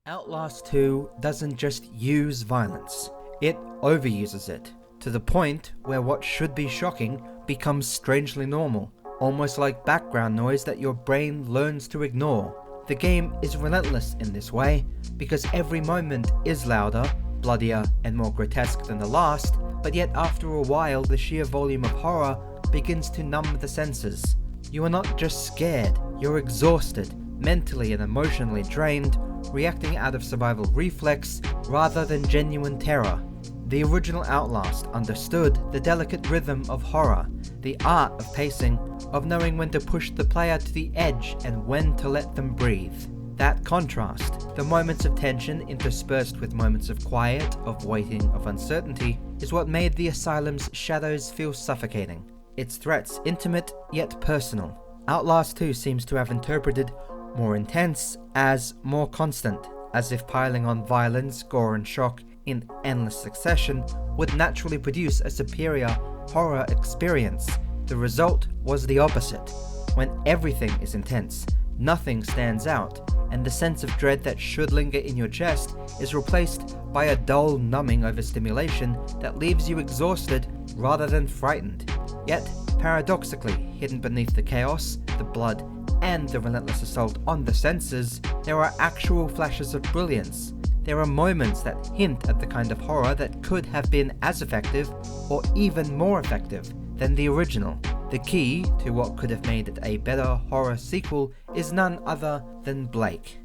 Outlast 2 doesn't just use violence, it overuses it, to the point where what should be shocking becomes strangely normal, almost like background noise that your brain learns to ignore. The game is relentless in this way, because every moment is louder, bloodier, and more grotesque than the last, but yet after a while the sheer volume of horror begins to numb the senses. You are not just scared, you're exhausted, mentally and emotionally drained, reacting out of survival reflex rather than genuine terror. The original Outlast understood the delicate rhythm of horror, the art of pacing, of knowing when to push the player to the edge and when to let them breathe. That contrast, the moments of tension interspersed with moments of quiet, of waiting, of uncertainty, is what made the Asylum's shadows feel suffocating. Its threats intimate yet personal. Outlast 2 seems to have interpreted more intense as more constant, as if piling on violence, gore and shock in endless succession would naturally produce a superior horror experience. The result was the opposite. When everything is intense, nothing stands out, and the sense of dread that should linger in your chest is replaced by a dull numbing overstimulation that leaves you exhausted rather than frightened. Yet, paradoxically, hidden beneath the chaos, the blood, and the relentless assault on the senses, there are actual flashes of brilliance. There are moments that hint at the kind of horror that could have been as effective, or even more effective, than the original. The key to what could have made it a better horror sequel is none other than Blake.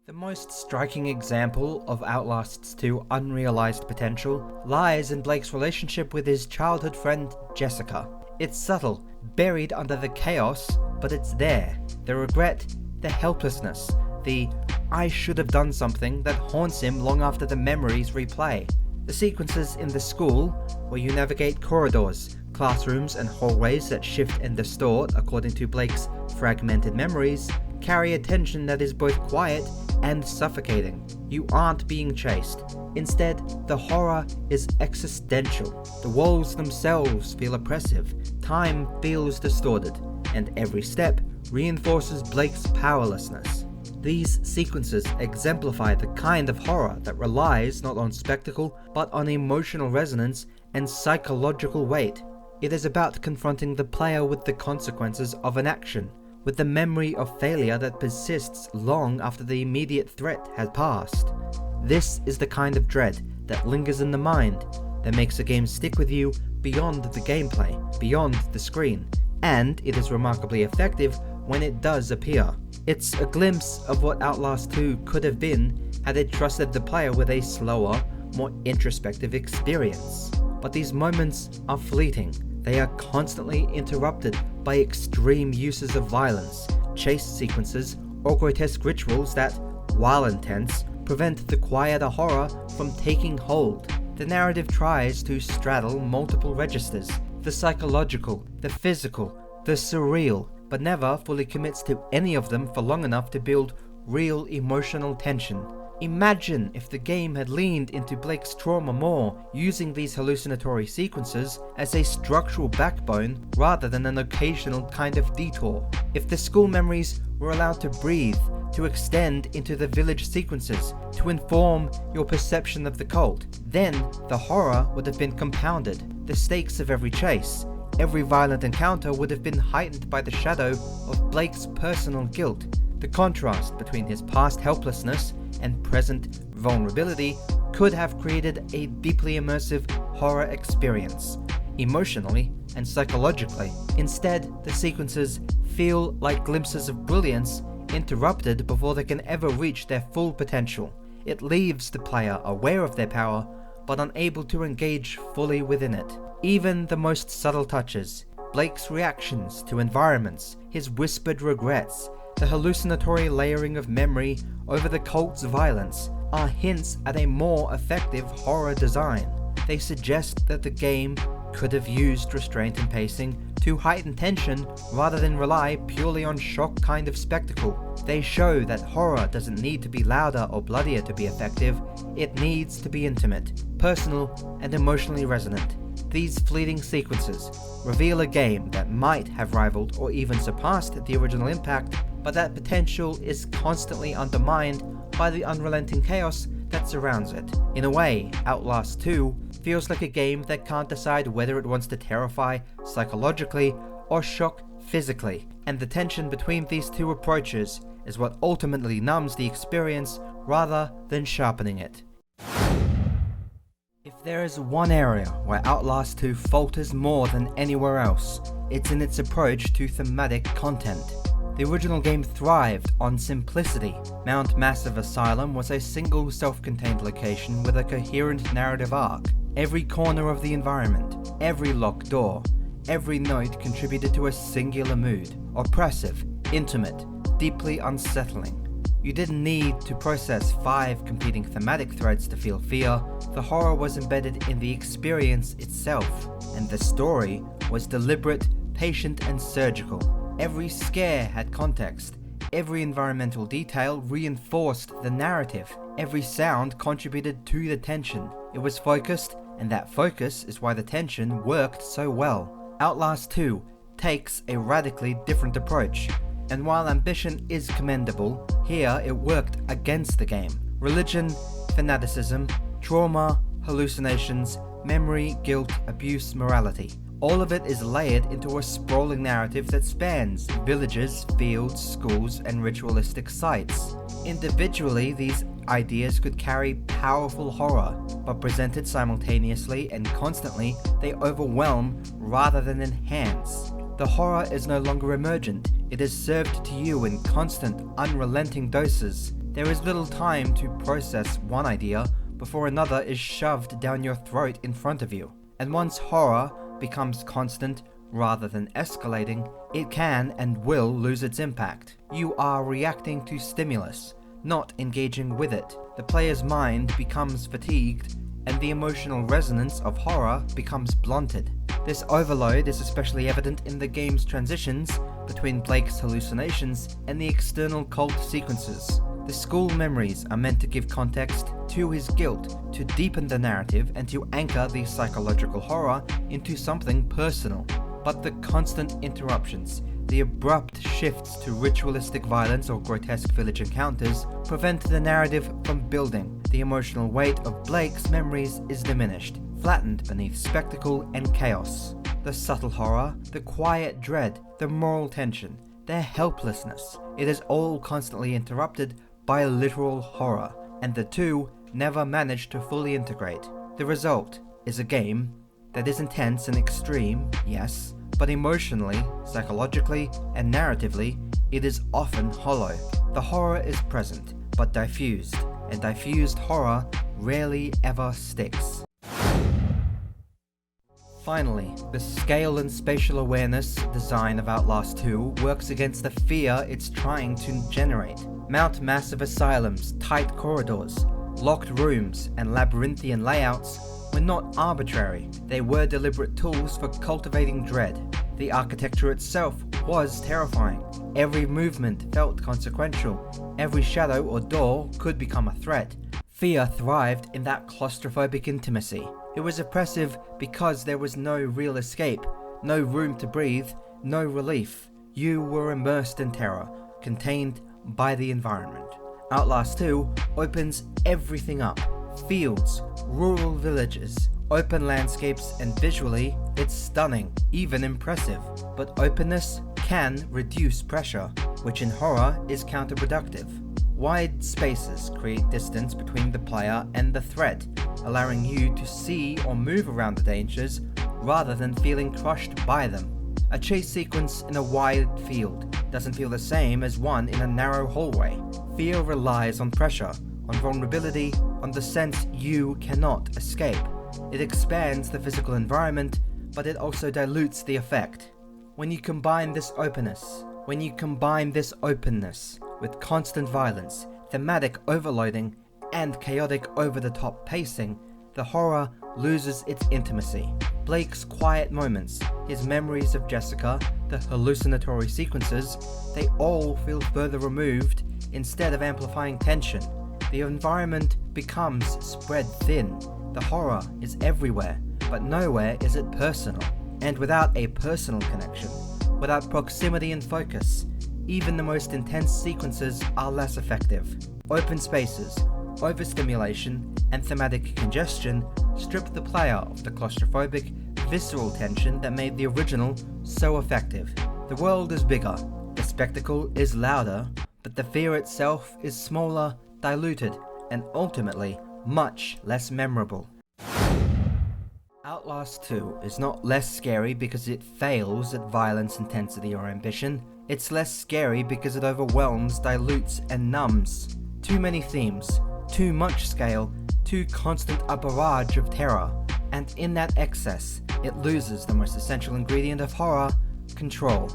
The most striking example of Outlast's 2 unrealized potential lies in Blake's relationship with his childhood friend Jessica. It's subtle, buried under the chaos, but it's there. The regret, the helplessness, the I should have done something that haunts him long after the memories replay. The sequences in the school, where you navigate corridors, classrooms and hallways that shift and distort according to Blake's fragmented memories, carry a tension that is both quiet and suffocating. You aren't being chased. Instead, the horror is existential. The walls themselves feel oppressive, time feels distorted, and every step reinforces Blake's powerlessness. These sequences exemplify the kind of horror that relies not on spectacle, but on emotional resonance and psychological weight. It is about confronting the player with the consequences of an action, with the memory of failure that persists long after the immediate threat has passed. This is the kind of dread that lingers in the mind, that makes a game stick with you beyond the gameplay, beyond the screen, and it is remarkably effective when it does appear. It's a glimpse of what Outlast 2 could have been had it trusted the player with a slower, more introspective experience. But these moments are fleeting. They are constantly interrupted by extreme uses of violence, chase sequences, or grotesque rituals that, while intense, prevent the quieter horror from taking hold. The narrative tries to straddle multiple registers, the psychological, the physical, the surreal, but never fully commits to any of them for long enough to build real emotional tension. Imagine if the game had leaned into Blake's trauma more, using these hallucinatory sequences as a structural backbone rather than an occasional kind of detour. If the school memories were allowed to breathe, to extend into the village sequences, to inform your perception of the cult, then the horror would have been compounded. The stakes of every chase, every violent encounter would have been heightened by the shadow of Blake's personal guilt. The contrast between his past helplessness and present vulnerability could have created a deeply immersive horror experience, emotionally and psychologically. Instead, the sequences feel like glimpses of brilliance interrupted before they can ever reach their full potential. It leaves the player aware of their power, but unable to engage fully within it. Even the most subtle touches, Blake's reactions to environments, his whispered regrets, the hallucinatory layering of memory over the cult's violence, are hints at a more effective horror design. They suggest that the game could have used restraint and pacing to heighten tension rather than rely purely on shock kind of spectacle. They show that horror doesn't need to be louder or bloodier to be effective, it needs to be intimate, personal, and emotionally resonant. These fleeting sequences reveal a game that might have rivaled or even surpassed the original impact, but that potential is constantly undermined by the unrelenting chaos that surrounds it. In a way, Outlast 2 feels like a game that can't decide whether it wants to terrify psychologically or shock physically, and the tension between these two approaches is what ultimately numbs the experience rather than sharpening it. If there is one area where Outlast 2 falters more than anywhere else, it's in its approach to thematic content. The original game thrived on simplicity. Mount Massive Asylum was a single self-contained location with a coherent narrative arc. Every corner of the environment, every locked door, every note contributed to a singular mood. Oppressive, intimate, deeply unsettling. You didn't need to process 5 competing thematic threads to feel fear. The horror was embedded in the experience itself, and the story was deliberate, patient, and surgical. Every scare had context. Every environmental detail reinforced the narrative. Every sound contributed to the tension. It was focused, and that focus is why the tension worked so well. Outlast 2 takes a radically different approach, and while ambition is commendable, here it worked against the game. Religion, fanaticism, trauma, hallucinations, memory, guilt, abuse, morality. All of it is layered into a sprawling narrative that spans villages, fields, schools, and ritualistic sites. Individually, these ideas could carry powerful horror, but presented simultaneously and constantly, they overwhelm rather than enhance. The horror is no longer emergent, it is served to you in constant, unrelenting doses. There is little time to process one idea before another is shoved down your throat in front of you. And once horror becomes constant rather than escalating, it can and will lose its impact. You are reacting to stimulus, not engaging with it. The player's mind becomes fatigued, and the emotional resonance of horror becomes blunted. This overload is especially evident in the game's transitions between Blake's hallucinations and the external cult sequences. The school memories are meant to give context to his guilt, to deepen the narrative, and to anchor the psychological horror into something personal. But the constant interruptions, the abrupt shifts to ritualistic violence or grotesque village encounters prevent the narrative from building. The emotional weight of Blake's memories is diminished, flattened beneath spectacle and chaos. The subtle horror, the quiet dread, the moral tension, their helplessness, it is all constantly interrupted by literal horror, and the two never manage to fully integrate. The result is a game that is intense and extreme, yes, but emotionally, psychologically, and narratively, it is often hollow. The horror is present, but diffused, and diffused horror rarely ever sticks. Finally, the scale and spatial awareness design of Outlast 2 works against the fear it's trying to generate. Mount Massive Asylums, tight corridors, locked rooms, and labyrinthian layouts were not arbitrary. They were deliberate tools for cultivating dread. The architecture itself was terrifying. Every movement felt consequential. Every shadow or door could become a threat. Fear thrived in that claustrophobic intimacy. It was oppressive because there was no real escape, no room to breathe, no relief. You were immersed in terror, contained by the environment. Outlast 2 opens everything up. Fields, rural villages, open landscapes, and visually, it's stunning, even impressive. But openness can reduce pressure, which in horror is counterproductive. Wide spaces create distance between the player and the threat, allowing you to see or move around the dangers rather than feeling crushed by them. A chase sequence in a wide field doesn't feel the same as one in a narrow hallway. Fear relies on pressure, on vulnerability, on the sense you cannot escape. It expands the physical environment, but it also dilutes the effect. When you combine this openness with constant violence, thematic overloading, and chaotic over-the-top pacing, the horror loses its intimacy. Blake's quiet moments, his memories of Jessica, the hallucinatory sequences, they all feel further removed instead of amplifying tension. The environment becomes spread thin. The horror is everywhere, but nowhere is it personal. And without a personal connection, without proximity and focus, even the most intense sequences are less effective. Open spaces, overstimulation, and thematic congestion strip the player of the claustrophobic, visceral tension that made the original so effective. The world is bigger, the spectacle is louder, but the fear itself is smaller, diluted, and ultimately much less memorable. Outlast 2 is not less scary because it fails at violence, intensity, or ambition. It's less scary because it overwhelms, dilutes, and numbs. Too many themes, too much scale, too constant a barrage of terror. And in that excess, it loses the most essential ingredient of horror: control.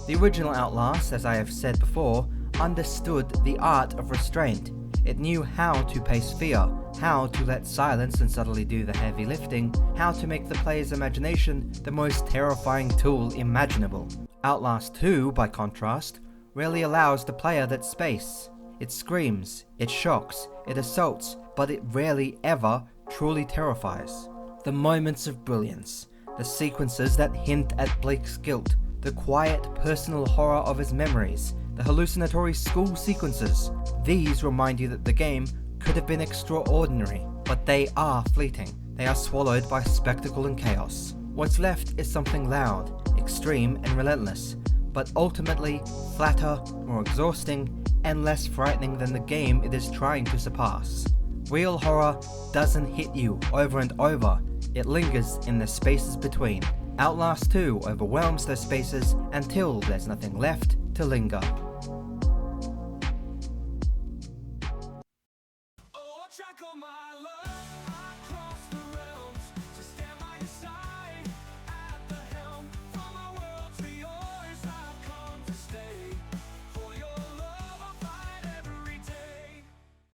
The original Outlast, as I have said before, understood the art of restraint. It knew how to pace fear, how to let silence and subtly do the heavy lifting, how to make the player's imagination the most terrifying tool imaginable. Outlast 2, by contrast, rarely allows the player that space. It screams, it shocks, it assaults, but it rarely ever truly terrifies. The moments of brilliance, the sequences that hint at Blake's guilt, the quiet personal horror of his memories, the hallucinatory school sequences, these remind you that the game could have been extraordinary, but they are fleeting. They are swallowed by spectacle and chaos. What's left is something loud, extreme, and relentless, but ultimately flatter, more exhausting, and less frightening than the game it is trying to surpass. Real horror doesn't hit you over and over, it lingers in the spaces between. Outlast 2 overwhelms those spaces until there's nothing left to linger. Oh, I track all my love.